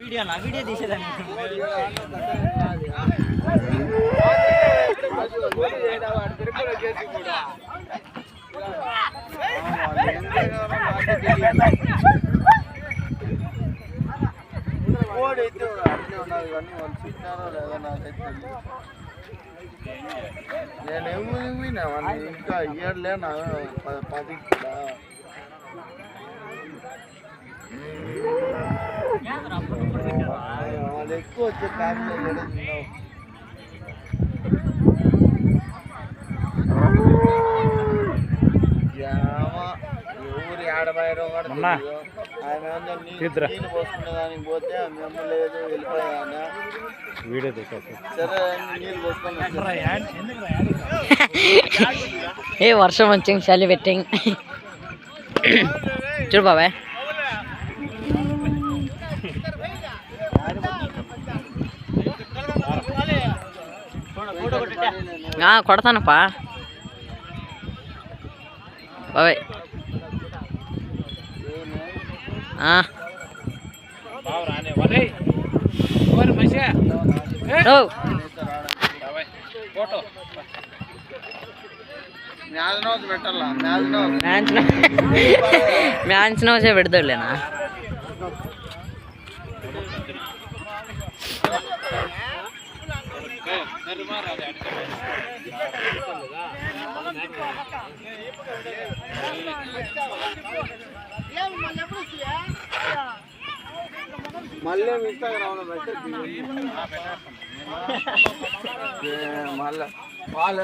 video తీసేదాన్ని కోడైతే అట్లే ఉన్నది కానీ వాళ్ళు చుట్టారో లేదో నాకైతే నేనేమో ఇంకా ఇయ్యలే నా 10 కూడా వాళ్ళు ఎక్కువ వచ్చే ఫ్యామిలీ ఎవరు ఏడబాయరో కూడా ఆయన నీళ్ళు పోసుకునే దానికి పోతే మేము లేదు వెళ్ళిపోయాను వీడియో సరే నీళ్ళు పోసుకొని ఏ వర్షం వచ్చింది చలి పెట్టింగ్ చూడు బాబాయ్ కొడతానప్పా బాబాయ్ మ్యాన్స్ నోసే పెడతాడులేనా మళ్ళీ ఇన్స్టాగ్రామ్ లో మళ్ళీ